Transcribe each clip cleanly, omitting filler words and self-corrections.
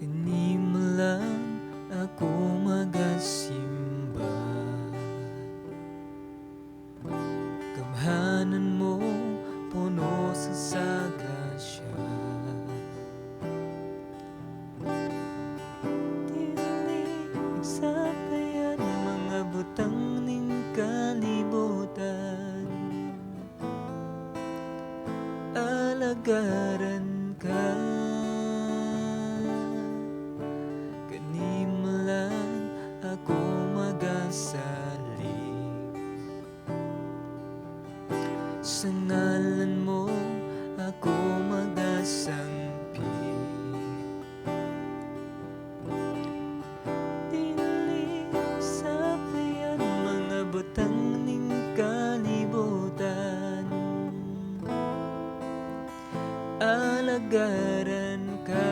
Kani mo lang ako magasimba. Gamhanan mo puno sa grasya. Dili sa kayan mga butang ning kalibutan. Alagaran ka. Kani mo lang ako magasalig. Sa ngalan mo ako magasangpi. Dili sa kayan mga butang ning kalibutan. Alagaran ka.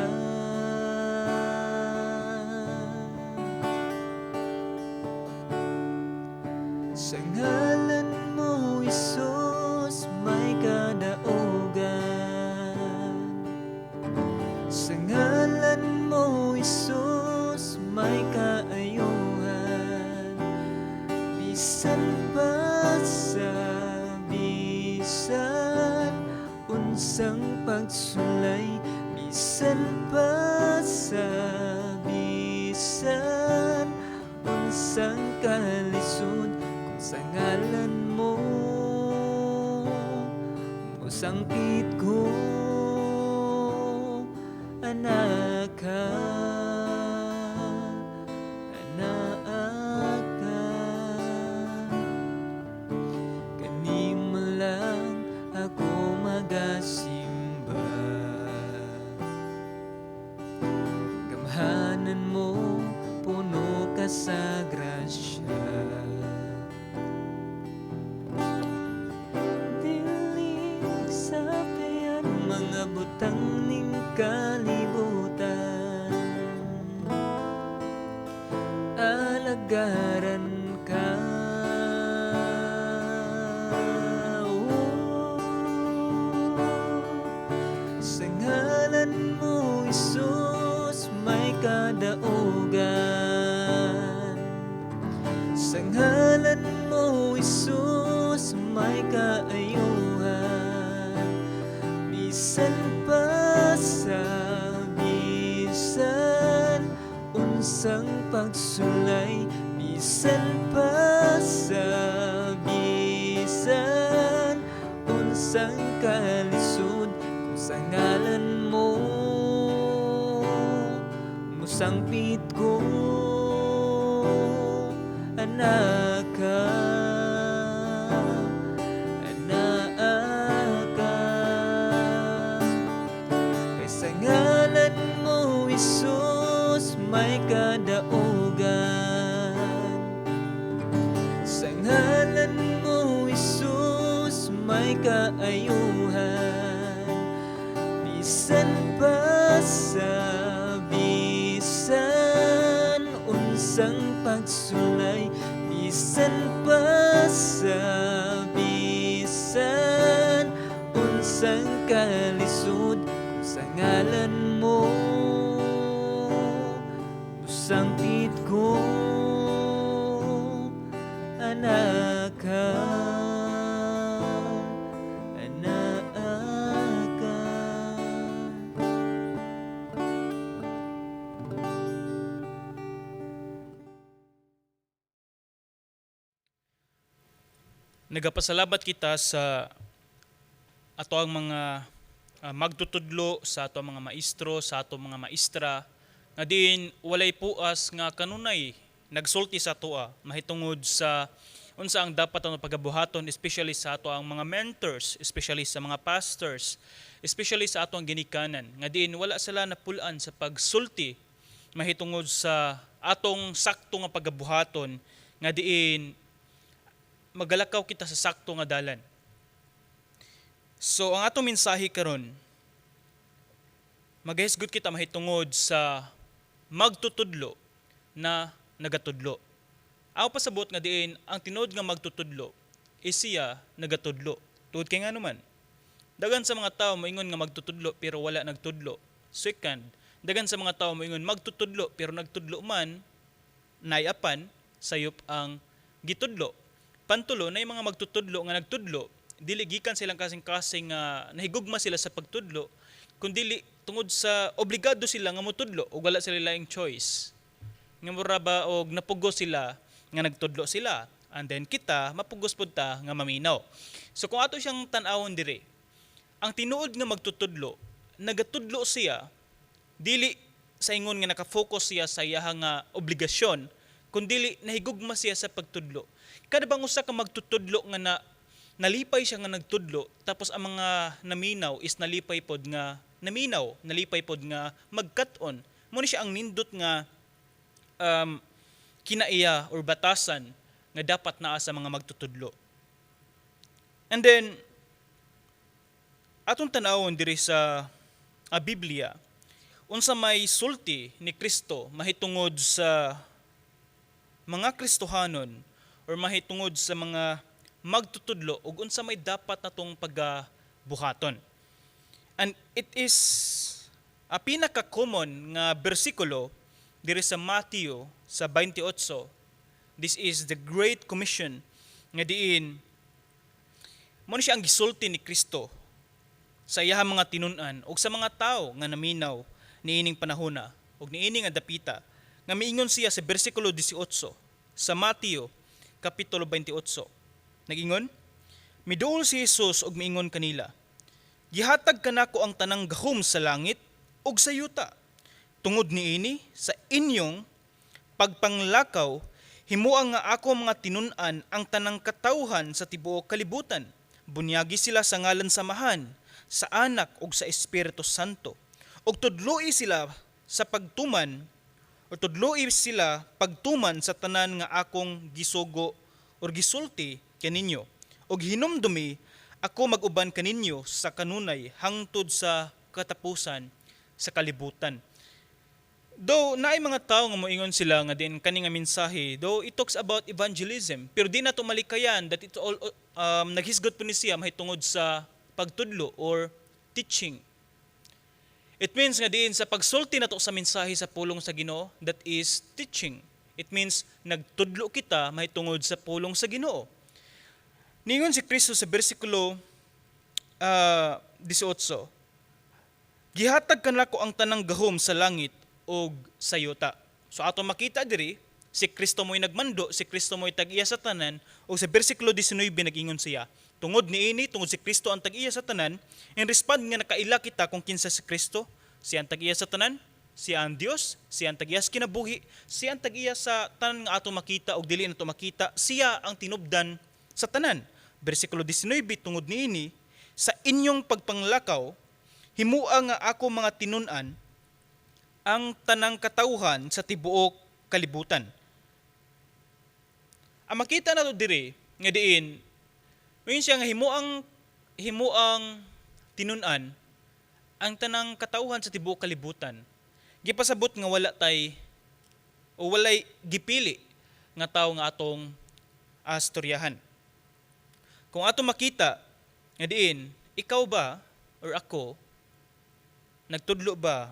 Sa ngalan mo, Isus, may kadaugan. Sa ngalan mo, Isus, may kaayuhan. Bisan pa sa bisan unsang pagsulay, bisan pa sa bisan unsang kalisod, kung sa ngalan mo musangpit ko, anak ka, anak ka. Kani mo lang ako magasimba. Gamhanan mo puno ka sa grasya. Dili sa kayan mga butang ning kalibutan. Alagaran ka. Sa ngalan mo, Isus, may kadaugan. Sa ngalan mo, Isus, may kaayuhan. Bisan pa sa bisan unsang pagsulay, bisan pa sa bisan unsang kalisod, kung sa ngalan mo musangpit ko, anak ka, anak ka. Kay sa ngalan mo, Isus, may kadaugan. Sa ngalan mo, Isus, may kaayuhan. Bisan pa sa bisan unsang pagsulay, bisan pa sa bisan unsang kalisod, kung sa ngalan mo musangpit ko, anak ka, anak ka. Nagapasalamat kita sa ato ang mga magtutudlo, sa ato ang mga maestro, sa ato mga maestra, nga din walay puas nga kanunay nagsulti sa atoa mahitungod sa unsa ang dapat ang pagabuhaton, especially sa ato ang mga mentors, especially sa mga pastors, especially sa ato ang ginikanan, nga din wala sila napulaan sa pagsulti mahitungod sa atong sakto nga pagabuhaton, nga diin magalakaw kita sa sakto nga dalan. So ang atong mensahe karon, magahisgot kita mahitungod sa magtutudlo na nagatudlo. Ako pasabot nga diin ang tinuod nga magtutudlo is siya nagatudlo. Tuod kay nga naman, dagan sa mga tao moingon nga magtutudlo pero wala nagtudlo. Second, Dagan sa mga tao moingon magtutudlo pero nagtudlo man nayapan sayop ang gitudlo. Pantulo na yung mga magtutudlo nga nagtudlo dili gikan silang kasing-kasing nga nahigugma sila sa pagtudlo kundi tungod sa obligado sila nga motudlo ug wala sila laing choice. Nga mura ba og napugos sila nga nagtudlo sila. And then kita mapugos pud ta nga maminaw. So kung ato siyang tan-awon diri, ang tinuod nga magtutudlo, nagatudlo siya dili sa ingon nga naka-focus siya sa iyang nga obligasyon, kundi nahigugma siya sa pagtudlo. Kada bang usa ka magtutudlo nga nalipay siya nga nagtudlo, tapos ang mga naminaw is nalipay pod nga naminaw, nalipay pod nga magkat-on. Mo ni siya ang nindot nga kinaiya or batasan nga dapat naa sa mga magtutudlo. And then atong tan-awon diri sa Biblia, unsa may sulti ni Kristo mahitungod sa mga Kristohanon or mahitungod sa mga magtutudlo ug unsa may dapat natong pagabuhaton. And it is a pinaka-common nga bersikulo diri sa Mateo sa 28. This is the Great Commission nga diin mo ni siya ang gisulti ni Kristo sa iyahang mga tinun-an ug sa mga tawo nga naminaw niining panahona ug niining nga dapita nga miingon siya sa bersikulo 18 sa Mateo kapitulo 28. Nagingon, miduol si Jesus ug miingon kanila, gihatag kanako ang tanang gahom sa langit ug sa yuta. Tungod niini sa inyong pagpanglakaw, himuang nga ako mga tinun-an ang tanang katawhan sa tibuok kalibutan. Bunyagi sila sa ngalan samahan, sa anak ug sa Espiritu Santo. Ug tudloi sila sa pagtuman o tudloi sila pagtuman sa tanan nga akong gisugo or gisulti kaninyo. Og hinumdumi ako mag-uban kaninyo sa kanunay hangtod sa katapusan sa kalibutan. Though naay mga tao nga moingon sila nga din kani nga mensahe, though it talks about evangelism, pero di na to malikayan that it all naghisgot po ni siya mahitungod sa pagtudlo or teaching. It means nga diin sa pagsulti nato sa mensahe sa pulong sa Ginoo, that is teaching. It means nagtudlo kita mahitungod sa pulong sa Ginoo. Ningon si Kristo sa bersikulo 18, gihatag kanako ang tanang gahom sa langit og sa yuta. So ato makita diri, si Kristo mo'y nagmando, si Kristo mo'y tag-iya sa tanan, o sa bersikulo 19 nag-ingon siya, tungod niini, tungod si Kristo ang tag-iya sa tanan, in respond nga nakaila kita kung kinsa si Kristo, siya ang tag-iya sa tanan, siya ang Dios, siya ang tag-iya sa kinabuhi, siya ang tag-iya sa tanan nga ato makita og dili nato makita, siya ang tinubdan sa tanan. Bersikulo 19, tungod niini, sa inyong pagpanglakaw, himua nga ako mga tinun-an, ang tanang katawhan sa tibuok kalibutan. Ang makita nato diri nga diin, ngayon siya nga himuang tinun-an ang tanang katawhan sa tibuok kalibutan. Gipasabot nga wala tay o walay gipili nga tawo nga atong astoryahan. Kung ato makita nga diin, ikaw ba or ako nagtudlo ba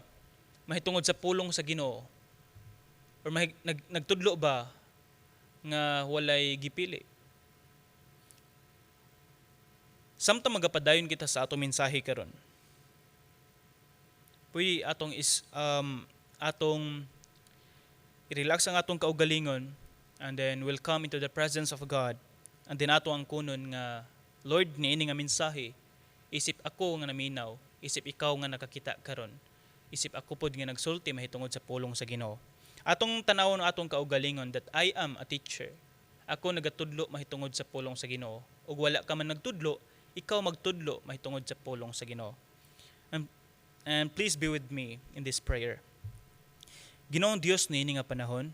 mahitungod sa pulong sa Ginoo? Or nagtudlo ba nga walay gipili? Samtang magapadayon kita sa atong mensahe karon. Pwede atong i-relax ang atong kaugalingon and then we'll come into the presence of God. And then ato ang kunon nga, Lord, niini nga mensahe, isip ako nga naminaw, isip ikaw nga nakakita karon. Isip ako pod nga nagsulti mahitungod sa pulong sa Ginoo. Atong tanawon atong kaugalingon that I am a teacher. Ako nagatudlo mahitungod sa pulong sa Ginoo. Ug wala ka man nagtudlo, ikaw magtudlo mahitungod sa pulong sa Ginoo. And please be with me in this prayer. Ginoong Dios niini nga panahon,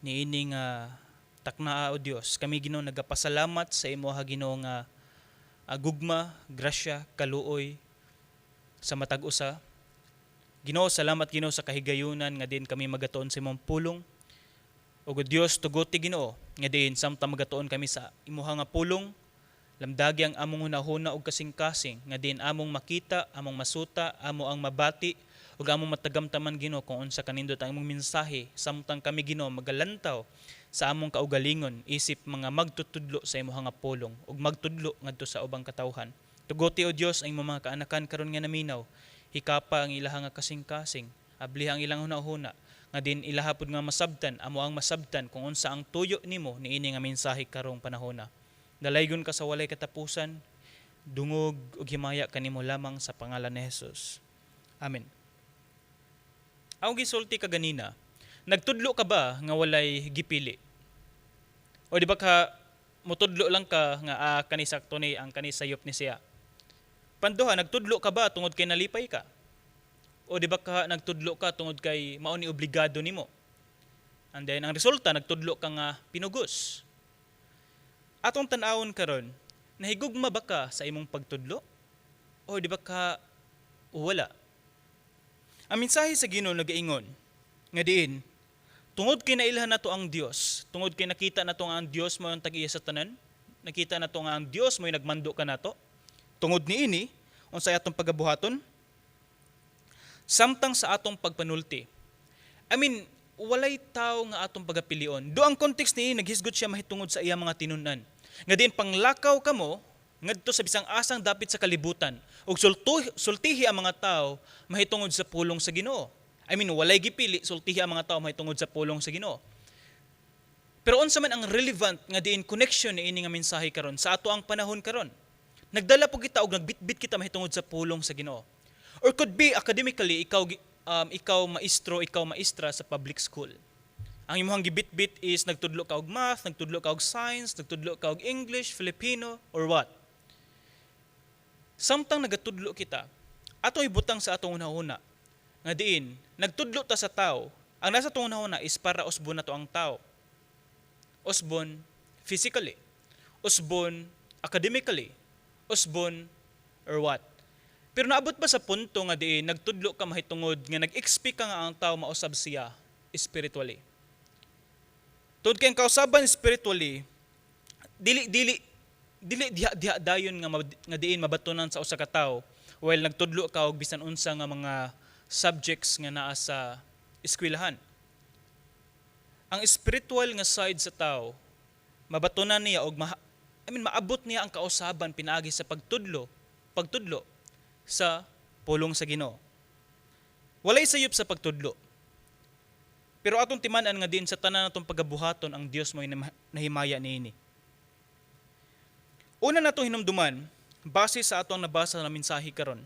niini nga taknaa o Dios, kami Ginoo nagapasalamat sa imo ha Ginoo nga gugma, grasya, kaluoy sa matag usa. Ginoo, salamat Ginoo sa kahigayunan nga din kami magatuon sa imong pulong. O Dios, tugot ti Ginoo nga din samtang magatuon kami sa imuha nga pulong, lamdagi ang among hunahuna og kasing-kasing nga din among makita, among masuta, amo ang mabati ug among matagamtaman Ginoo kung unsa kanindot ang imong mensahe samtang kami Ginoo magalantaw sa among kaugalingon isip mga magtutudlo sa imong nga pulong ug magtudlo ngadto sa ubang katawhan. Tugoti o Dios ang imong mga kaanakan karon nga naminaw, hikapa ang ilaha nga kasing-kasing, abliha ang ilang hunahuna, nga din ilaha pud nga masabtan, amo ang masabtan kung unsa ang tuyo nimo niini nga mensahe karong panahona. Dalaygon ka sa walay katapusan, dungog ug himaya kanimo lamang sa pangalan ni Jesus. Amen. Ang gisulti ka ganina, nagtudlo ka ba nga walay gipili? O di ba ka mutudlo lang ka nga kani sakto ni ang kani sayop ni siya? Panduha, nagtudlo ka ba tungod kay nalipay ka? O di ba ka nagtudlo ka tungod kay mao ni obligado nimo? And then ang resulta nagtudlo ka nga pinugos. Atong tan-awon karon, nahigugma ba ka sa imong pagtudlo? O di ba ka wala? Ang mensahe sa Ginoo nagaingon nga diin, tungod kay nailhan nato ang Dios, tungod kay nakita nato nga ang Dios mo ang tag-iya sa tanan, nakita nato nga ang Dios mo nagmando ka nato. Tungod niini, unsay atong pagabuhaton? Samtang sa atong pagpanulti. Walay tao nga atong pagapilion. Do ang context ni naghisgot siya mahitungod sa iya mga tinunan. Nga din panglakaw kamo ngadto sa bisang asang dapit sa kalibutan ug sultihi ang mga tao mahitungod sa pulong sa Ginoo. Walay gipili sultihi ang mga tao mahitungod sa pulong sa Ginoo. Pero unsa man ang relevant nga diin connection niini nga mensahe karon sa ato ang panahon karon? Nagdala po kita og nagbitbit kita mahitungod sa pulong sa Ginoo. Or could be academically ikaw maestro, ikaw maestra sa public school. Ang imong gibitbit is nagtudlo ka og math, nagtudlo ka og science, nagtudlo ka og English, Filipino, or what? Samtang nagatudlo kita, atong ibutang sa atong una-una nga diin, nagtudlo ta sa tao. Ang nasa atong una-una is para usbon nato ang tao. Usbon physically, usbon academically, usbon or what? Pero naabot ba sa punto nga diin nagtudlo ka mahitungod nga nag-expect ka nga ang tao mausab siya spiritually? Tungod kay ang kausaban spiritually, dili diha dayon nga diin mabatunan sa usa ka tawo while nagtudlo ka og bisan unsa nga mga subjects nga naa sa eskwelahan. Ang spiritual nga side sa tawo mabatunan niya og maabot niya ang kausaban pinaagi sa pagtudlo sa pulong sa Ginoo. Walay sayop sa pagtudlo. Pero atong timan-an nga din sa tanan natong pagabuhaton ang Dios mo'y nahimaya niini. Una natong hinumduman, base sa atong nabasa na mensahe karon.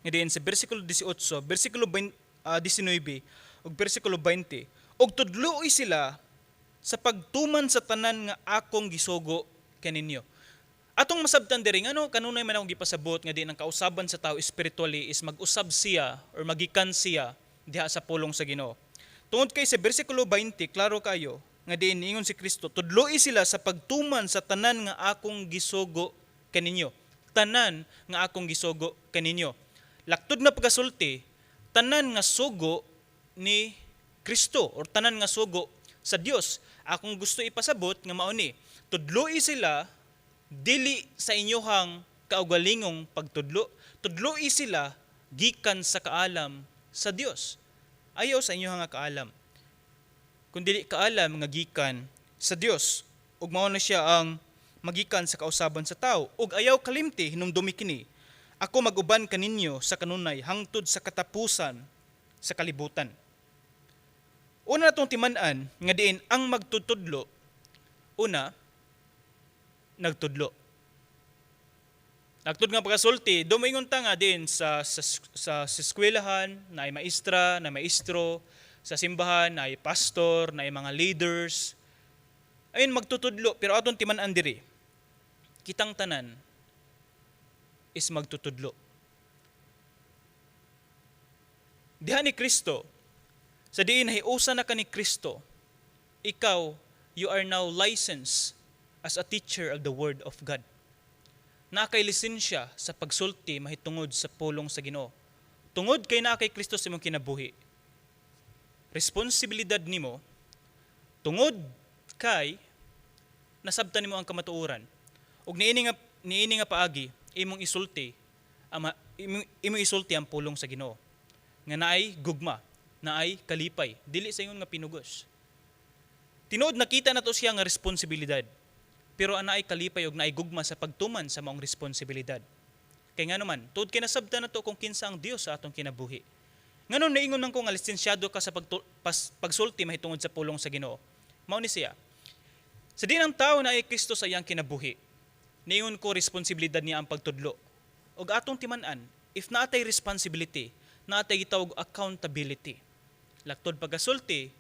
Nga diin sa bersikulo 18, bersikulo 19 ug bersikulo 20, og tudloi sila sa pagtuman sa tanan nga akong gisugo kaninyo. Atong masabtan diri ngano kanunay man akong gipasabot nga di ang kausaban sa tao spiritually is mag-usab siya or magikan siya diha sa pulong sa Ginoo. Tungod kay sa bersikulo 20 klaro kayo nga diin ingon si Kristo, tudloi sila sa pagtuman sa tanan nga akong gisugo kaninyo. Tanan nga akong gisugo kaninyo. Laktod na pagasulti, tanan nga sugo ni Kristo or tanan nga sugo sa Dios. Akong gusto ipasabot nga mao ni, tudloi sila dili sa inyohang kaugalingong pagtudlo. Tudloi sila gikan sa kaalam sa Dios. Ayaw sa inyohang kaalam. Kundi kaalam nga gikan sa Dios. Ug mao na siya ang magikan sa kausaban sa tao. Ug ayaw kalimti hinumdumi kini. Ako mag-uban kaninyo sa kanunay hangtod sa katapusan sa kalibutan. Una natong timan-an nga diin ang magtutudlo. Una, nagtudlo. Nagtud nga pagasulti, dumingon ta nga din sa eskwelahan, na ay maestra, na maestro, sa simbahan, na ay pastor, na ay mga leaders. Ayun, magtutudlo, pero atong timan-an diri, kitang tanan is magtutudlo. Diha ni Kristo, sa diin hiusa na ka ni Kristo, ikaw, you are now licensed as a teacher of the Word of God. Nakay lisensya sa pagsulti mahitungod sa pulong sa Ginoo. Tungod kay naa kay Kristo sa imong kinabuhi. Responsibilidad nimo tungod kay nasabtan nimo ang kamatuoran. Ug niini nga paagi imong isulti ang pulong sa Ginoo. nga naay gugma, naay kalipay, dili sa ingon nga pinugos. Tinuod nakita nato siya nga responsibilidad. Pero anaay kalipay og naay gugma sa pagtuman sa maong responsibilidad. Kay nga naman, tuod kay nasabtan nato kung kinsa ang Dios sa atong kinabuhi. Nganon naingon man ko nga lisensyado ka sa pagsulti mahitungod sa pulong sa Ginoo. Mao ni siya. Sa dinang tao na ay Kristo sa iyang kinabuhi, niingon ko responsibilidad niya ang pagtudlo. Og atong timan-an, if naatay responsibility, naatay gitawag accountability. Laktod pagasulti,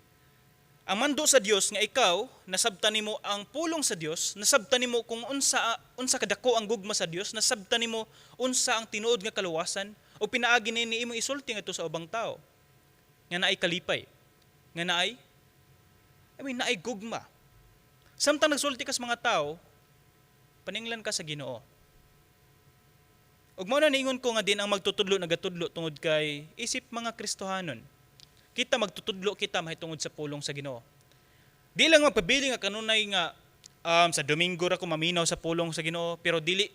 ang mando sa Dios nga ikaw nasabtan nimo ang pulong sa Dios, nasabtan nimo kung unsa kadako ang gugma sa Dios, nasabtan nimo unsa ang tinuod nga kaluwasan o pinaagi ni imong isulti ngadto sa ubang tao. Nga naay kalipay, nga naay naay gugma. Samtang nagsulti ka sa mga tao, paninglan ka sa Ginoo. Ug mao na niingon ko nga din ang magtutudlo nagatudlo tungod kay isip mga Kristohanon. Kita magtutudlo kita mahitungod sa pulong sa Ginoo. Di lang magpabili nga kanunay nga sa Domingo ra ko maminaw sa pulong sa Ginoo pero dili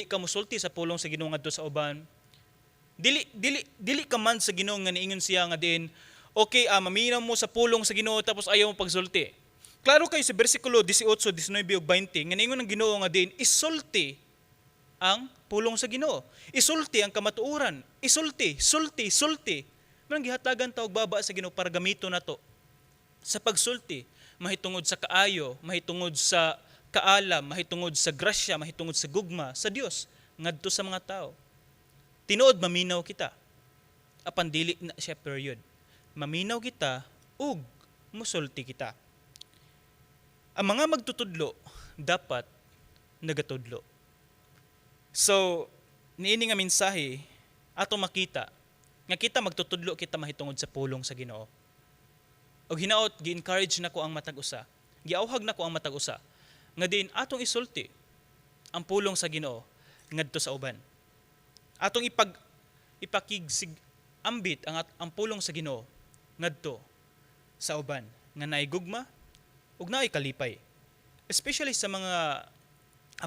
ka mosulti sa pulong sa Ginoo ngadto sa uban. Dili ka man sa Ginoo nga niingon siya nga din okay maminaw mo sa pulong sa Ginoo tapos ayaw mo pagsulti. Klaro kayo sa bersikulo 18, 19 ug 20 nga niingon ng Ginoo nga din isulti ang pulong sa Ginoo. Isulti ang kamatuoran. Sulti. Manang gihatagan ta og baba sa Ginoo para gamito nato sa pagsulti, mahitungod sa kaayo, mahitungod sa kaalam, mahitungod sa grasya, mahitungod sa gugma sa Dios ngadto sa mga tao. Tinuod maminaw kita. Apan dili na siya period. Maminaw kita ug musulti kita. Ang mga magtutudlo dapat nagatudlo. So, niini nga mensahe ato makita nga kita magtutudlo kita mahitungod sa pulong sa Ginoo. Og hinaot gi-encourage nako ang matag usa. Giawhag nako ang matag usa nga diin atong isulti ang pulong sa Ginoo ngadto sa uban. Atong ipakigsig ambit ang pulong sa Ginoo ngadto sa uban nga naay gugma ug naay kalipay. Especially sa mga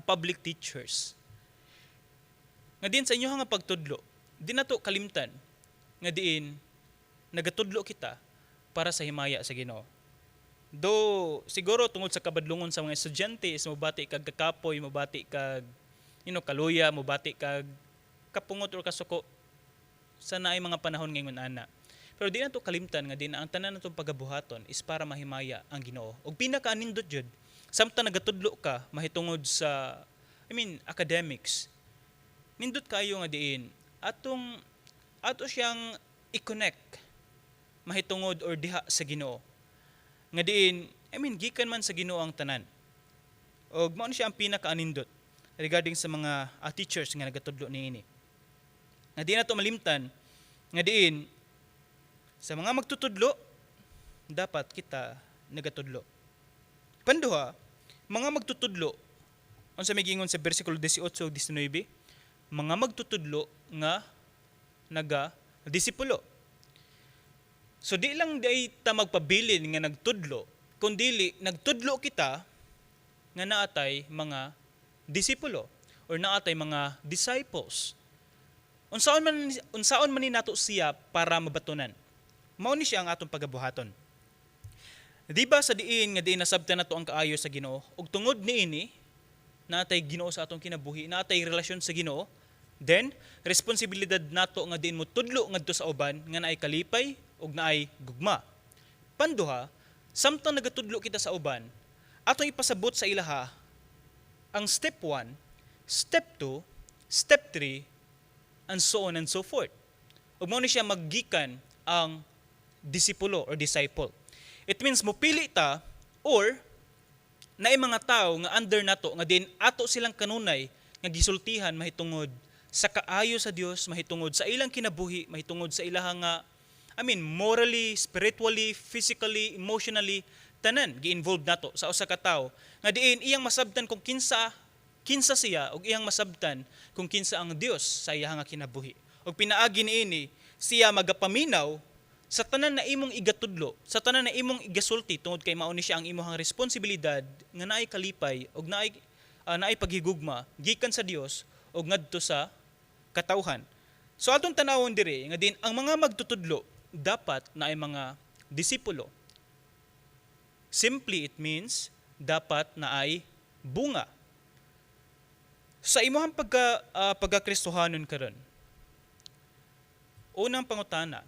public teachers. Nga din sa inyo nga pagtudlo, di nato kalimtan nga diin nagatudlo kita para sa himaya sa Ginoo. Do siguro tungod sa kabadlungon sa mga estudyante is mobati kag kakapoy, mobati kag kaluya, mobati kag kapungot or kasuko sa naay mga panahon ngayon ana. Pero di nato kalimtan nga din ang tanan natong pagabuhaton is para mahimaya ang Ginoo. Ug pinakaanindot jud samtang nagatudlo ka mahitungod sa academics. Nindot kayo nga diin ato siyang i-connect mahitungod or diha sa Ginoo. Nga diin, gikan man sa Ginoo ang tanan. Og mao ni siya ang pinakaanindot regarding sa mga teachers nga nagatudlo niini. Nga di na to malimtan nga diin sa mga magtutudlo dapat kita nagatudlo. Panduha, mga magtutudlo unsa may gingon sa bersikulo 18 ug 19, mga magtutudlo nga naga-disipulo. So di lang day ta magpabilin nga nagtudlo, kundi nagtudlo kita nga naatay mga disipulo or naatay mga disciples. Unsaon man ni nato siya para mabatunan. Mao ni siya ang atong pagabuhaton. Di ba sa diin nga diin nasabtan nato ang kaayo sa Ginoo ug tungod niini naatay Ginoo sa atong kinabuhi, naatay relasyon sa Ginoo. Then, responsibilidad nato nga din mo tudlo ngadto sa uban nga naay kalipay ug naay gugma. Panduha, samtang nagatudlo kita sa uban, atong ipasabot sa ilaha ang step 1, step 2, step 3, and so on and so forth. Ug mao ni siya maggikan ang disipulo or disciple. It means mopili ta or naay mga tao nga under nato nga din ato silang kanunay nga gisultihan mahitungod sa kaayo sa Dios, mahitungod sa ilang kinabuhi, mahitungod sa ilang morally, spiritually, physically, emotionally, tanan gi-involve nato sa usa ka tawo nga diin iyang masabtan kung kinsa siya ug iyang masabtan kung kinsa ang Dios sa iyang kinabuhi. Ug pinaagi niini siya magapaminaw sa tanan na imong igatudlo, sa tanan na imong igasulti tungod kay mao ni siya ang imong responsibilidad nga naay kalipay ug naay paghigugma gikan sa Dios ug ngadto sa katawhan. So atong tanawon diri nga din ang mga magtutudlo dapat na ay mga disipulo. Simply it means dapat na ay bunga. Sa imong pagkakristohanon karon, unang pangutana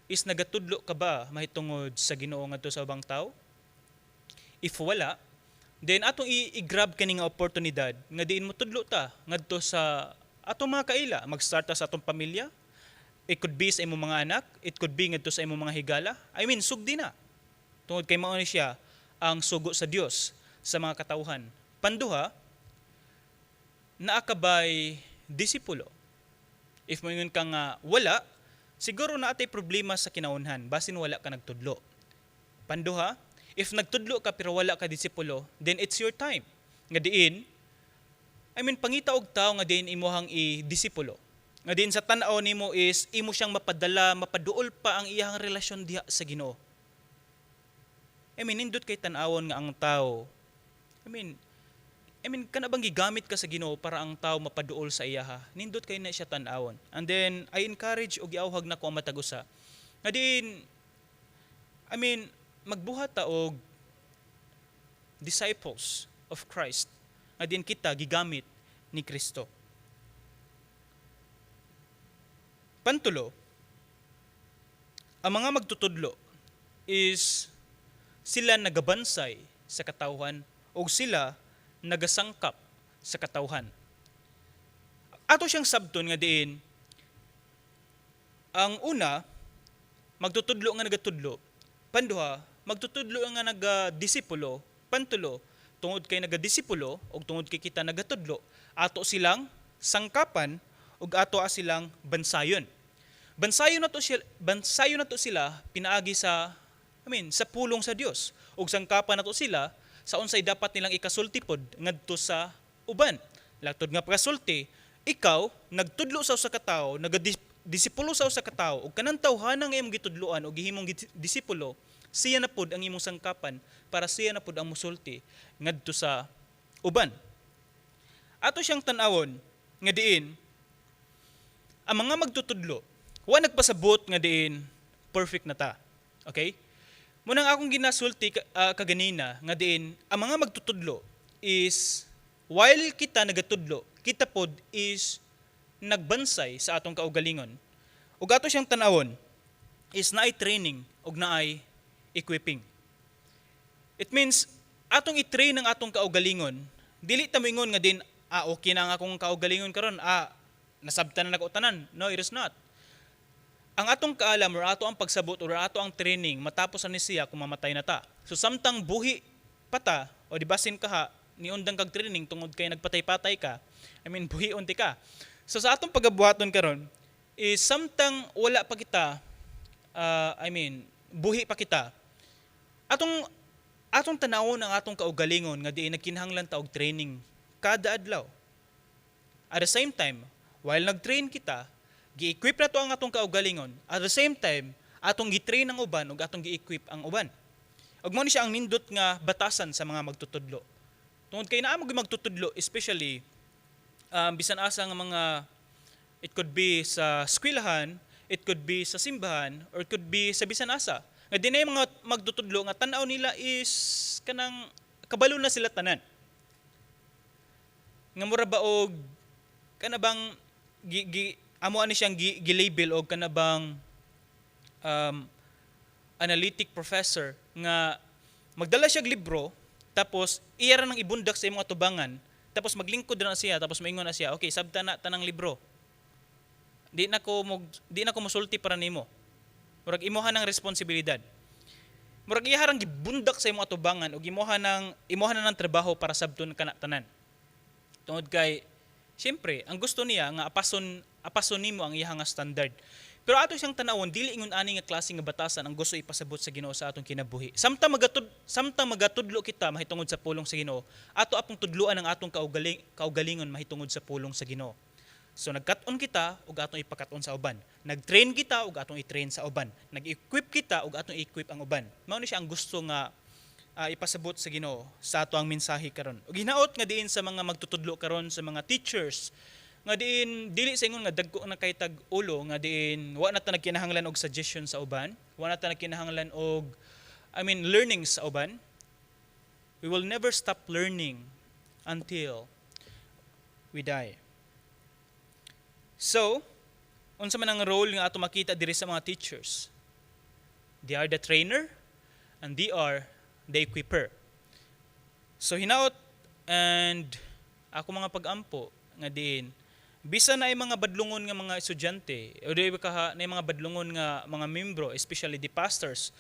is nagatudlo ka ba mahitungod sa Ginoo ngadto sa ubang tao? If wala, then atong i-grab kani nga oportunidad nga diin mo tudlo ta ngadto sa atong mga kaila, mag-start ta sa atong pamilya. It could be sa imong mga anak, it could be ngadto sa imong mga higala. I mean, sugdi na. Tungod kay mao ni siya ang sugo sa Dios sa mga katawhan. Panduha, naa ka ba'y disipulo? If moingon ka nga wala, siguro na atay problema sa kinaunhan, basin wala ka nagtudlo. Panduha, if nagtudlo ka pero wala ka disipulo, then it's your time. Nga diin, pangita og tao nga diin imuhang i-disipulo. Nga diin sa tan-aw nimo is imo siyang mapadala, mapaduol pa ang iyang relasyon diha sa Ginoo. Nindot kay tan-awon nga ang tao. Kana bang gigamit ka sa Ginoo para ang tao mapaduol sa iyaha? Nindot kay na siya tan-awon. And then I encourage og giawhag na ko ang matagusa. Nga din magbuhat ta og disciples of Christ. Nga din kita gigamit ni Kristo. Pantulo, ang mga magtutudlo is sila nagabansay sa katawhan o sila nagasangkap sa katawhan. Ato siyang sabton nga diin, ang una, magtutudlo nga nagatudlo. Panduha, magtutudlo nga nagadisipulo. Pantulo, tungod kay nagadisipulo o tungod kay kita nagatudlo, ato silang sangkapan o ato silang bansayon. Bansayon na to sila pinaagi sa sa pulong sa Dios. Ug sangkapan nato sila sa unsay dapat nilang ikasulti pod ngadto sa uban. Latod nga pagkasulti, ikaw nagtudlo sa usa ka tawo, nagadisipulo sa usa ka tawo ug kanang tawhanang nga imong gitudloan o gihimong disipulo, siya na pod ang imong sangkapan para siya na pod ang musulti ngadto sa uban. Ato siyang tan-awon nga diin ang mga magtutudlo wa nagpasabot nga diin perfect na ta. Okay? Munang akong ginasulti kaganina nga diin ang mga magtutudlo is while kita nagatudlo, kita pod is nagbansay sa atong kaugalingon. Ug ato siyang tan-awon is naay training ug naay equipping. It means atong i-train ang atong kaugalingon, dili ta moingon nga din okay na ang akong kaugalingon karon, nasabtan na nako tanan. No, it is not. Ang atong kaalam or ato ang pagsabot or ato ang training matapos ani siya kung mamatay na ta. So samtang buhi pata o di basin ka ha ni undang kag training tungod kay nagpatay-patay ka. Buhi unti ka. So sa atong pagabuhaton karon is samtang wala pa kita buhi pa kita. Atong tanawon ang atong kaugalingon nga diin nagkinahanglan ta og training kada adlaw. At the same time, while nag-train kita, gi-equip na to ang atong kaugalingon. At the same time, atong gi-train ang uban ug atong gi-equip ang uban. Ug mao ni siya ang nindot nga batasan sa mga magtutudlo. Tungod kay naa magtutudlo, especially bisan asa nga mga it could be sa eskwelahan, it could be sa simbahan, or it could be sa bisan asa. Nga dinay mga magtutudlo nga tan-aw nila is kanang kabalo na sila tanan. Nga mura ba og kana bang amo ani siyang gi-label og kanabang analytic professor nga magdala siya libro tapos iya ra nang ibundak sa imong atubangan tapos maglingkod ra na siya tapos moingon na siya, okay, sabta na tanang libro. Di na ko mosulti para nimo. Murag imuha ng responsibilidad. Murag iya harang gibundak sa imong atubangan ug imuha na ng trabaho para sabton kana tanan. Tungod kay siyempre ang gusto niya nga apason nimo ang iyang nga standard. Pero ato siyang tanawon dili ingon ani nga klase nga batasan ang gusto ipasabot sa Ginoo sa atong kinabuhi. Samtang magatudlo kita mahitungod sa pulong sa Ginoo, ato apong tudluan ang atong kaugalingon mahitungod sa pulong sa Ginoo. So nagkat-on kita ug atong ipakat-on sa uban. Nag-train kita ug atong i-train sa uban. Nag-equip kita ug atong i-equip ang uban. Mao ni siya ang gusto nga ipasabot sa Ginoo sa ato ang mensahe karon. Ug hinaot nga diin sa mga magtutudlo karon sa mga teachers nga diin dili sa ingon nga dagko na kay tag ulo nga diin wa na ta nagkinahanglan og suggestion sa uban, wa na ta nagkinahanglan og learning sa uban. We will never stop learning until we die. So, unsa man ang role nga ato makita diri sa mga teachers? They are the trainer and they are the equiper. So hinaot and ako mga pag-ampo nga diin bisa na ay mga badlungon nga mga estudyante o di ka na mga badlungon nga mga membro, especially the pastors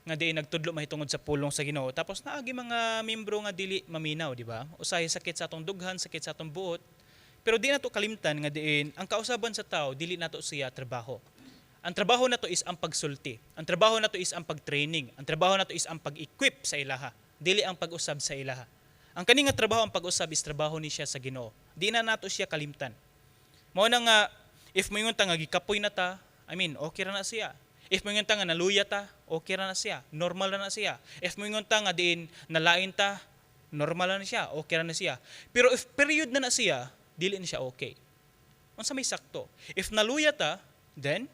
nga diin nagtudlo mahitungod sa pulong sa Ginoo, tapos naagi mga membro nga dili maminaw, di ba? Usahay sakit sa atong dughan, sakit sa atong buot. Pero di nato kalimtan nga diin ang kausaban sa tao dili nato siya trabaho. Ang trabaho nato is ang pagsulti. Ang trabaho nato is ang pagtraining. Ang trabaho nato is ang pag-equip sa ilaha, dili ang pag-usab sa ilaha. Ang kani nga trabaho, ang pag-usab is trabaho ni siya sa Ginoo. Di na nato siya kalimtan. Mao na nga if moingon ta nga gikapoy na ta, okay ra na siya. If moingon ta nga naluya ta, okay ra na siya. Normal ra na siya. If moingon ta nga diin nalain ta, normal na siya, okay ra na siya. Pero if period na siya, dili na siya okay. Unsa may sakto? If naluya ta, then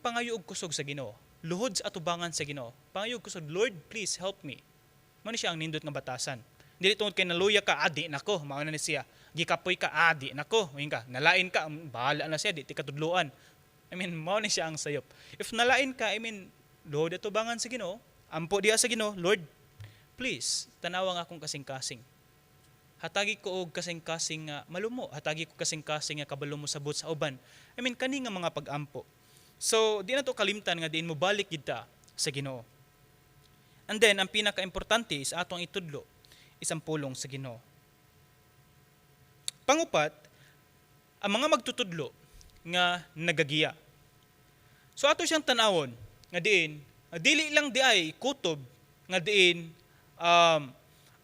pangayo og kusog sa Ginoo. Luhod sa atubangan sa Ginoo. Pangayo og kusog, Lord, please help me. Mao ni siya ang nindot nga batasan. Dili tungod kay naluya ka, adi nako, mao na ni siya. Gikapoy ka, adi nako, ka, nalain ka, bahala na siya, di ti katudloan. Mao ni siya ang sayop. If nalain ka, luhod atubangan sa Ginoo, ampo diha sa Ginoo, Lord, please, tanawa nga akong kasing-kasing. Hatagi ko og kasing-kasing nga malumo, hatagi ko kasing-kasing nga kabalo mo sabot sa uban. Kani nga mga pag-ampo. So, di na to kalimtan nga diin mo balik kita sa Ginoo. And then, ang pinaka-importante is atong itudlo, isang pulong sa Ginoo. Pangupat, ang mga magtutudlo nga nagagiya. So, ato siyang tanawon nga diin, dili lang di ay kutob nga diin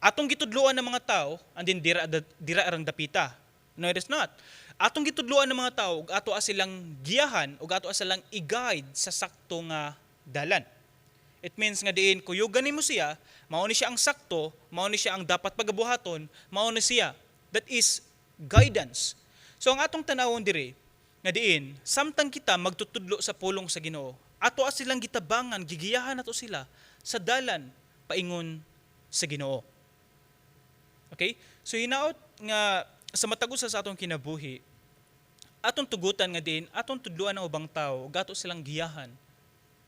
atong gitudloan ng mga tao and then dira arang dapita. No, it is not. Atong gitudloan ng mga tao, ato silang giyahan o ato silang i-guide sa sakto nga dalan. It means nga diin kuyugan nimo siya, mao ni siya ang sakto, mao ni siya ang dapat pagabuhaton, mao ni siya. That is guidance. So ang atong tanawon diri nga diin, samtang kita magtutudlo sa pulong sa Ginoo, ato silang gitabangan, gigiyahan nato sila sa dalan paingon sa Ginoo. Okay? So hinaot nga sa matagos sa atong kinabuhi, atong tugutan nga din, atong tudluan ng ubang tao, gato silang giyahan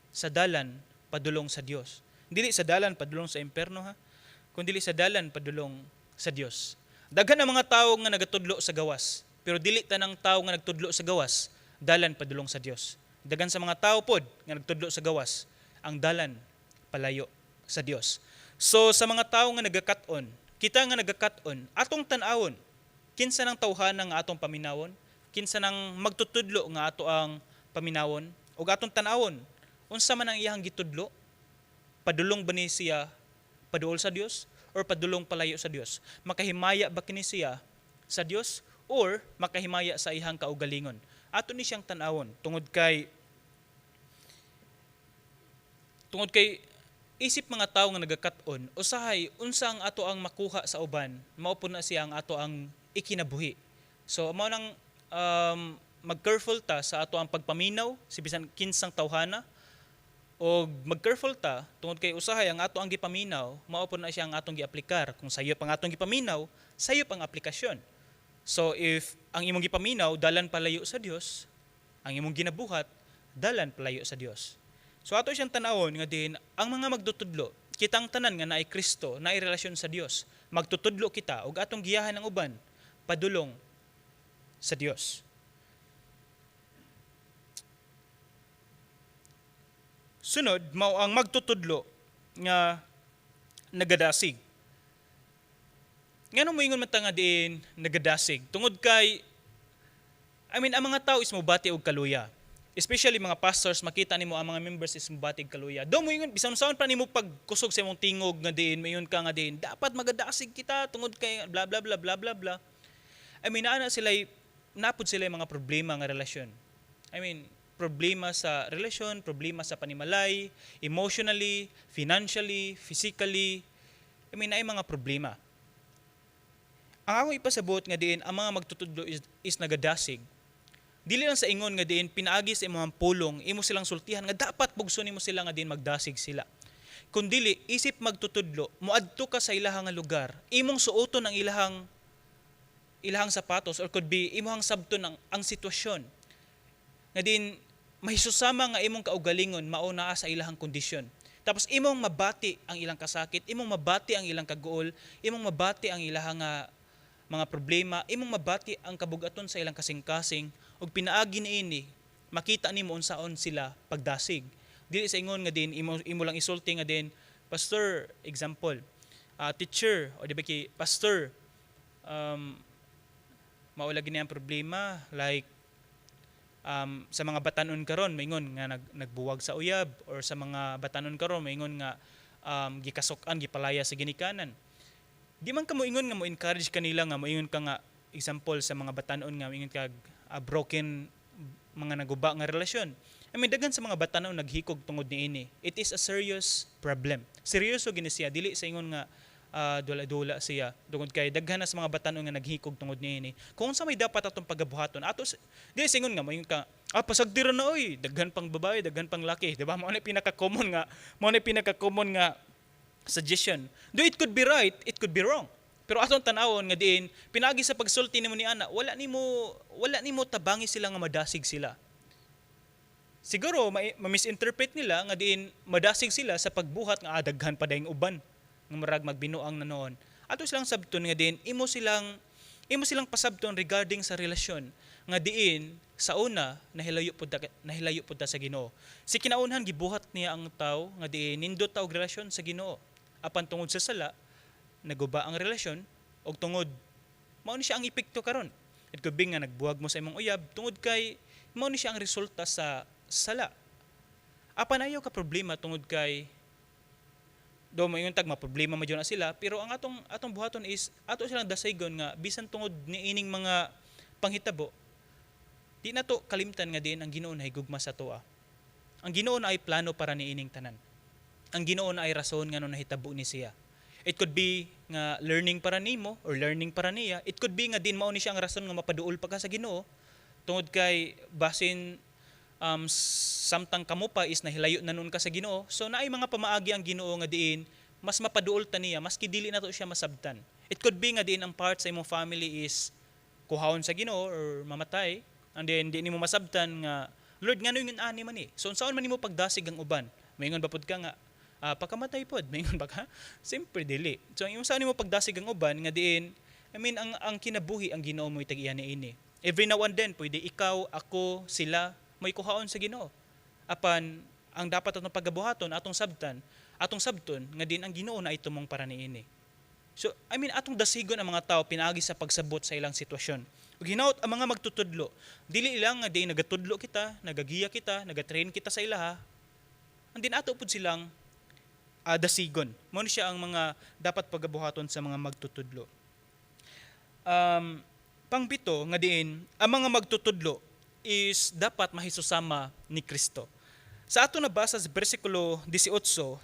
sa dalan padulong sa Dios. Dili sa dalan padulong sa imperno ha, kundi sa dalan padulong sa Dios. Daghan ang mga tao nga nagatudlo sa gawas, pero dili tanang tao nga nagtudlo sa gawas, dalan padulong sa Dios. Daghan sa mga tao pod nga nagtudlo sa gawas, ang dalan palayo sa Dios. So sa mga tao nga nagakat-on, kita nga nagakat-on, atong tan-awon kinsa nang tawhanang nga atong paminawon, kinsa nang magtutudlo nga ato ang paminawon, o atong tan-awon, unsa man ang iyang gitudlo, padulong ba ni siya paduol sa Dios or padulong palayo sa Dios? Makahimaya ba kini siya sa Dios or makahimaya sa iyang kaugalingon? Ato ni siyang tan-awon tungod kay isip mga tao nga nagakat-on, usahay unsa ang ato ang makuha sa uban, mao pud na siya ang ato ang ikinabuhi. So mao nang mag-careful ta sa ato ang pagpaminaw si bisan kinsang tawhana, o mag-careful ta tungod kay usahay ang ato ang gipaminaw, mao pud na siya ang atong giaplikar. Kung sayo pang atong gipaminaw, sayo pang aplikasyon. So if ang imong gipaminaw dalan palayo sa Dios, ang imong ginabuhat dalan palayo sa Dios. So ato siyang tanawon nga din ang mga magtutudlo, kitang tanan nga naay Kristo, naay relasyon sa Dios, magtutudlo kita ug atong giyahan ang uban padulong sa Dios. Sunod, mao ang magtutudlo nga nagadasig. Ngano mo ingon man ta nga diin nagadasig? Tungod kay ang mga tao is mobati og kaluya. Especially mga pastors, makita nimo ang mga members is mobati og kaluya. Do mo ingon bisan saan pa nimo pagkusog sa imong tingog nga diin, mayon ka nga diin, dapat magadasig kita tungod kay bla bla bla bla bla bla. Napod sila mga problema nga relasyon. Problema sa relasyon, problema sa panimalay, emotionally, financially, physically. Ay mga problema. Ang ako ipasabot nga diin ang mga magtutudlo is nagadasig. Dili lang sa ingon nga diin pinaagi sa imong pulong, imo silang sultihan nga dapat bugso nimo sila nga diin magdasig sila. Kun dili isip magtutudlo, moadto ka sa ilahang nga lugar, imong suoton ang ilahang sapatos, or could be imong sabton ang sitwasyon. Nga din mahisusama nga imong kaugalingon mao naa sa ilahang kondisyon. Tapos imong mabati ang ilang kasakit, imong mabati ang ilang kaguol, imong mabati ang ilahang mga problema, imong mabati ang kabugaton sa ilang kasing-kasing, ug pinaagi niini makita nimo unsaon sila pagdasig. Dili sa ingon nga din imo lang isulti nga din pastor, example, teacher, o di ba ki pastor, maula gini ang problema, like sa mga batanon karon maingon nga nagbuwag sa uyab, or sa mga batanon karon maingon nga gikasok-an gipalaya sa ginikanan. Di man ka mo ingon nga mo encourage kanila nga moingon ka nga example sa mga batanon nga moingon ka broken mga naguba nga relasyon. I mean, daghan sa mga batanon naghikog tungod niini. It is a serious problem. Seryoso gini siya, dili sa ingon nga dula-dula siya tungod kay daghan na sa mga batanon nga naghikog tungod niini. Kung sa may dapat atong pagabuhaton, dili sa ingon nga moingon ka pasagdiran na oy, daghan pang babae, daghan pang laki, di ba? Mao na pinaka-common nga suggestion. Though it could be right, it could be wrong. Pero atong tanawon nga diin, pinagi sa pagsulti nimo ni ana, wala nimo tabangi sila nga madasig sila. Siguro ma-misinterpret nila nga diin madasig sila sa pagbuhat nga daghan pa daing uban nga marag magbinuang na noon. Ato silang sabton nga diin imo silang pasabton regarding sa relasyon nga diin sa una nahilayo pud ta sa Ginoo. Si kinaunhan gibuhat niya ang tawo nga diin nindot ta og relasyon sa Ginoo. Apan tungod sa sala naguba ang relasyon, og tungod mao ni siya ang epekto karon. It could be nga nagbuwag mo sa imong uyab tungod kay mao ni siya ang resulta sa sala. Apan ayaw ka problema tungod kay do mo yung problema madyo na sila, pero ang atong buhaton is ato silang dasaygon nga bisan tungod niining mga panghitabo, di na to kalimtan nga din ang Ginoo na higugma sa toa. Ang Ginoo na ay plano para niining tanan. Ang Ginoo na ay rason nga no nahitabo ni siya. It could be nga learning para nimo or learning para niya. It could be nga din mao ni siya ang rason nga mapaduol pa ka sa Ginoo tungod kay basin samtang kamo pa is nahilayo na nun ka sa Ginoo. So naay mga pamaagi ang Ginoo nga diin mas mapaduol ta niya maski dili nato siya masabtan. It could be nga diin ang part sa imong family is kuhawon sa Ginoo or mamatay, and then di nimo masabtan nga Lord ngano yung ani man ni. So unsaon man nimo pagdasig ang uban? Maingon ba pud ka nga pagkamatay pod, maingon ba ka? Siyempre dili. So ang saan mo pagdasig ang uban nga diin, I mean ang kinabuhi ang Ginoo mo itagian niini. Every now and then pwede ikaw, ako, sila may kuhaon sa Ginoo. Apan ang dapat atong pagabuhaton atong sabton nga din ang Ginoo na itumong para niini. So I mean atong dasigon ang mga tao pinaagi sa pagsabot sa ilang sitwasyon. Ug hinaut ang mga magtutudlo, dili lang nga diin nagatudlo kita, nagagiya kita, nagatrain kita sa ilaha. Andin ato pud silang dasigon. Mao ni siya ang mga dapat pagabuhaton sa mga magtutudlo. Pangbito nga diin, ang mga magtutudlo is dapat mahisusama ni Kristo. Sa ato nabasa sa bersikulo 18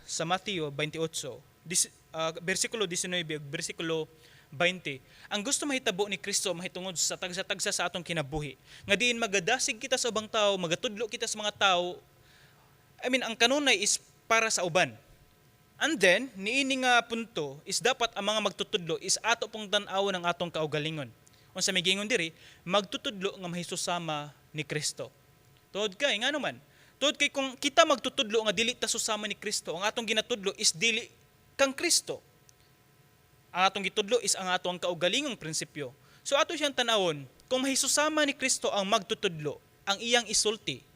sa Mateo 28, bersikulo 19 ug bersikulo 20, ang gusto mahitabo ni Kristo mahitungod sa tagsa-tagsa sa atong kinabuhi. Nga diin magadasig kita sa ubang tao, magatudlo kita sa mga tao. I mean ang kanunay is para sa uban. And then, niini nga punto is dapat ang mga magtutudlo is ato pong tan-awon ang atong kaugalingon. Unsa may gingon diri, magtutudlo nga mahisusama ni Kristo. Tuod kay ngano man. Tuod kay kung kita magtutudlo nga dili ta susama ni Kristo, ang atong ginatudlo is dili kang Kristo. Ang atong gitudlo is ang atong kaugalingong prinsipyo. So ato siyang tan-awon, kung mahisusama ni Kristo ang magtutudlo, ang iyang isulti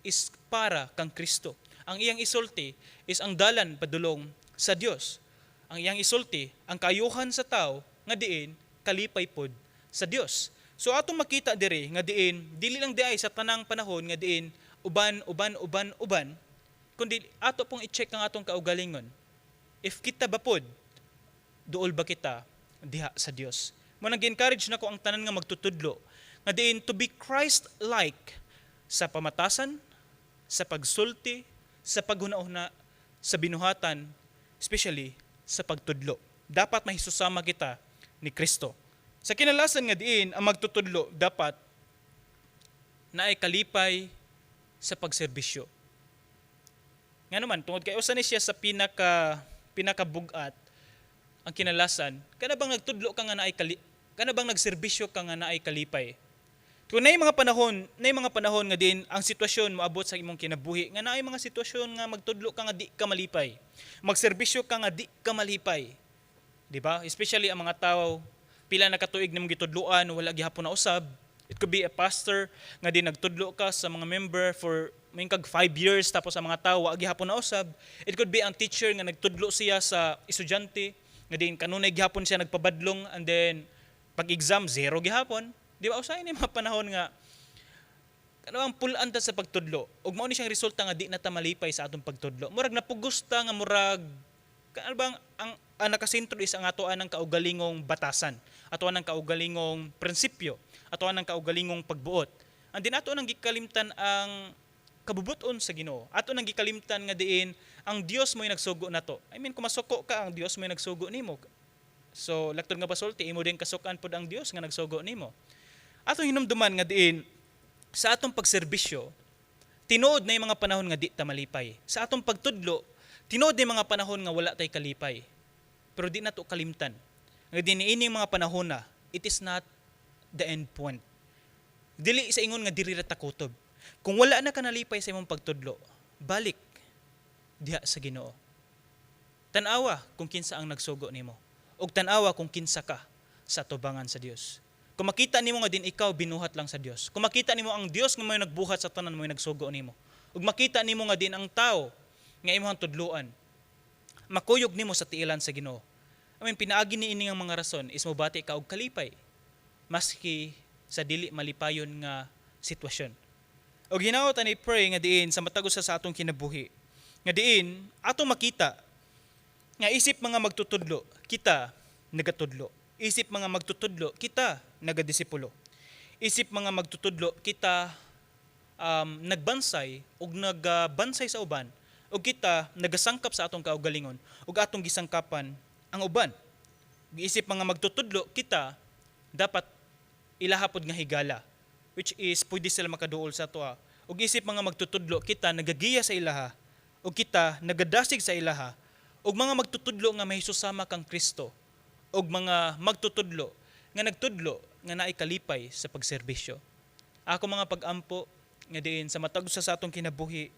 is para kang Kristo. Ang iyang isulti is ang dalan padulong sa Dios. Ang iyang isulti, ang kayuhan sa tao nga diin kalipay pod sa Dios. So atong makita diri nga diin dili lang diay sa tanang panahon nga diin uban, kundi ato pong i-check ang atong kaugalingon. If kita ba pod duol ba kita diha sa Dios? Mo nag-encourage nako ang tanan nga magtutudlo nga diin to be Christ-like sa pamatasan, sa pagsulti, sa paghuna-huna, sa binuhatan, especially sa pagtudlo. Dapat mahisusama kita ni Kristo. Sa kinalasan nga diin ang magtutudlo dapat naay kalipay sa pagserbisyo. Nga naman tungod kay usa ni siya sa pinakabugat ang kinalasan, kana bang nagtudlo ka nga kana bang nagserbisyo ka nga naay kalipay. Kung naay mga panahon nga din ang sitwasyon moabot sa imong kinabuhi, nga naay mga sitwasyon nga magtudlo ka nga di ka malipay. Magserbisyo ka nga di ka malipay. Di ba? Especially ang mga tao pila na katuig nimong gitudloan wala gihapon na usab. It could be a pastor nga din nagtudlo ka sa mga member for kag 5 years tapos ang mga tao wa gihapon na usab. It could be ang teacher nga nagtudlo siya sa estudyante nga din kanunay gihapon siya nagpabadlong and then pag exam zero gihapon. Di ba usahay ni mga panahon nga kanang pulan ta sa pagtudlo ug mao ni siyang resulta nga di na ta malipay sa atong pagtudlo. Murag napugusta nga murag ano bang ang nakasentro is ang atoan ng kaugalingong batasan, atoan ng kaugalingong prinsipyo, atoan ng kaugalingong pagbuot. Ang din ato nang gikalimtan ang kabubuton sa Ginoo. Ato nang gikalimtan nga diin ang Dios mo'y nagsugo nato. I mean kung masuko ka ang Dios mo'y nagsugo nimo. So laktod nga basulti imo din kasukan pod ang Dios nga nagsugo nimo. Atong hinumduman nga diin sa atong pagserbisyo tinuod na yung mga panahon nga di ta malipay. Sa atong pagtudlo tinuod na yung mga panahon nga wala tay kalipay. Pero di nato kalimtan. Nga diniining mga panahon na it is not the end point. Dili sa ingon nga diri ra ta kutob. Kung wala na ka nalipay sa imong pagtudlo, balik diha sa Ginoo. Tan-awa kung kinsa ang nagsugo nimo. Ug tan-awa kung kinsa ka sa tubangan sa Dios. Kung makita nimo nga din ikaw binuhat lang sa Dios. Kung makita nimo ang Dios nga may nagbuhat sa tanan mo nagsugo nimo. Ug makita nimo nga din ang tao nga imong tudloan. Makuyog nimo sa tiilan sa Ginoo. I mean pinaagi niini nga mga rason is mobati ka og kalipay maski sa dili malipayon nga sitwasyon. Og hinaot ani pray nga diin sa matagos sa atong kinabuhi. Nga diin atong makita nga isip mga magtutudlo kita nagatudlo. Isip mga magtutudlo, kita nagadisipulo. Isip mga magtutudlo, kita nagbansay o nagbansay sa uban o kita nagasangkap sa atong kaugalingon o atong gisangkapan ang uban. Isip mga magtutudlo, kita dapat ilahapod nga higala which is pwede sila makaduol sa toa. O isip mga magtutudlo, kita nagagiya sa ilaha o kita nagadasig sa ilaha o mga magtutudlo nga may susama kang Kristo og mga magtutudlo nga nagtudlo nga naay kalipay sa pagserbisyo. Ako mga pag-ampo nga diin sa matagos sa atong kinabuhi,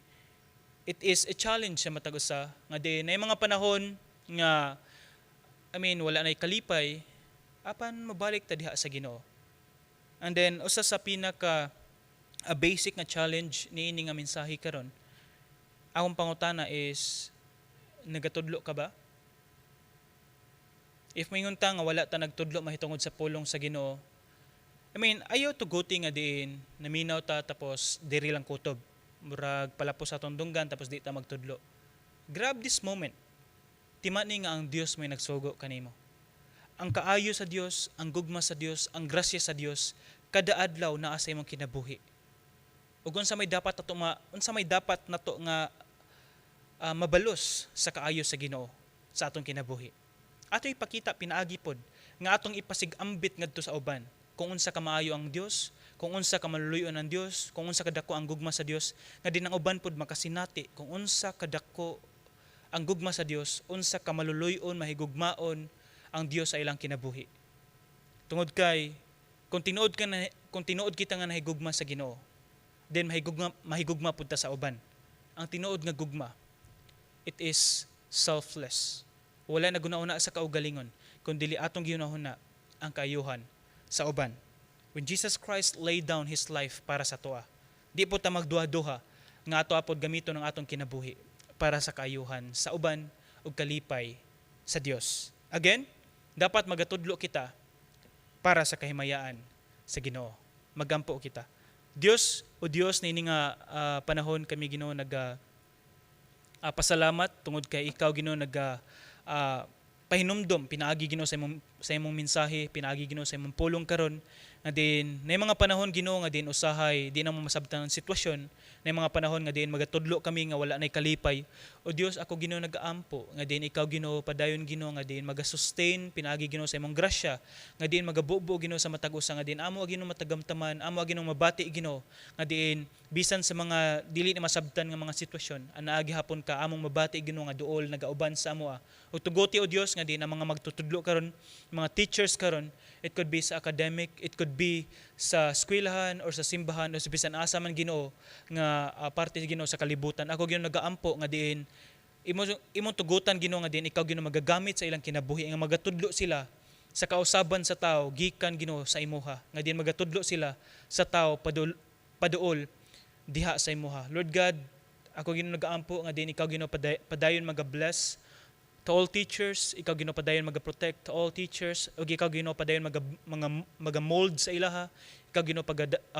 it is a challenge sa matagos sa nga diin na mga panahon nga wala nay kalipay apan mabalik ta diha sa Ginoo. And then usa sa pinaka a basic nga challenge niini nga mensahe karon. Akong pangutana is nagatudlo ka ba? If mayngon ta nga wala ta nagtudlo mahitungod sa pulong sa Ginoo, ayaw tuguti nga diin, naminaw ta tapos diri lang kutob. Murag palapos sa atong dunggan tapos di ta magtudlo. Grab this moment. Timani nga ang Dios may nagsugo kanimo. Ang kaayo sa Dios, ang gugma sa Dios, ang grasya sa Dios, kada adlaw naa sa imong kinabuhi. Ug unsa may dapat nato nga mabalos sa kaayo sa Ginoo sa atong kinabuhi. Ato ipakita pinaagi pod nga atong ipasig-ambit ngadto sa uban kung unsa ka maayo ang Dios, kung unsa ka maluluyon ang Dios, kung unsa kadako ang gugma sa Dios, nga din ang uban pod makasinati kung unsa kadako ang gugma sa Dios, unsa ka maluluyon, mahigugmaon ang Dios sa ilang kinabuhi. Tungod kay kung tinuod kita nga nahigugma sa Ginoo, then mahigugma pud ta sa uban. Ang tinuod nga gugma, it is selfless. Wala na guna-una sa kaugalingon, kundi atong ginahuna ang kaayuhan sa uban. When Jesus Christ laid down His life para sa toa, di po ta magduha-duha nga ato apod gamiton ng atong kinabuhi para sa kaayuhan sa uban ug kalipay sa Dios. Again, dapat magatudlo kita para sa kahimayaan sa Ginoo. Magampo kita. Dios niini nga panahon kami Ginoo pasalamat tungod kay ikaw Ginoo pahinumdom pinaagi Ginoo sa imong mensahe pinaagi Ginoo sa imong pulong karon nga din na mga panahon Ginoo nga din usahay di na mo masabtan ang sitwasyon na mga panahon nga din magatudlo kami nga wala nay kalipay. O Dios, ako Ginoo nagaampo nga din ikaw Ginoo padayon Ginoo nga din magasustain pinaagi Ginoo sa imong grasya nga din magabubo Ginoo sa matag usa nga din amo Ginoo matagamtaman amo Ginoo mabati Ginoo nga din bisan sa mga dili na masabtan nga mga sitwasyon anaagi hapon ka among mabati Ginoo nga duol nagauban sa amo ug tuguti o Dios nga din ang mga magtutudlo karon mga teachers karon. It could be sa academic, it could be sa eskwelahan or sa simbahan o sa bisan asa man Ginoo nga parte Ginoo sa kalibutan. Ako Ginoo nagaampo nga diin imong tugutan Ginoo nga diin ikaw Ginoo magagamit sa ilang kinabuhi nga magatudlo sila sa kausaban sa tao gikan Ginoo sa imuha. Nga diin magatudlo sila sa tao paduol diha sa imuha. Lord God, ako Ginoo nagaampo nga diin ikaw Ginoo padayon maga-bless to all teachers, ikaw Ginoo padayon maga-protect to all teachers, ug ikaw Ginoo padayon maga-mold sa ilaha, ikaw Ginoo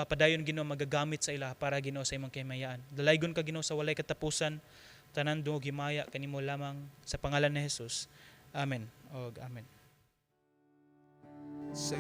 padayon Ginoo magagamit sa ilaha para Ginoo sa imong kahimayaan. Dalaygon ka Ginoo sa walay katapusan, tanan dungog himaya kanimo lamang sa pangalan ni Jesus. Amen. Og amen. Sa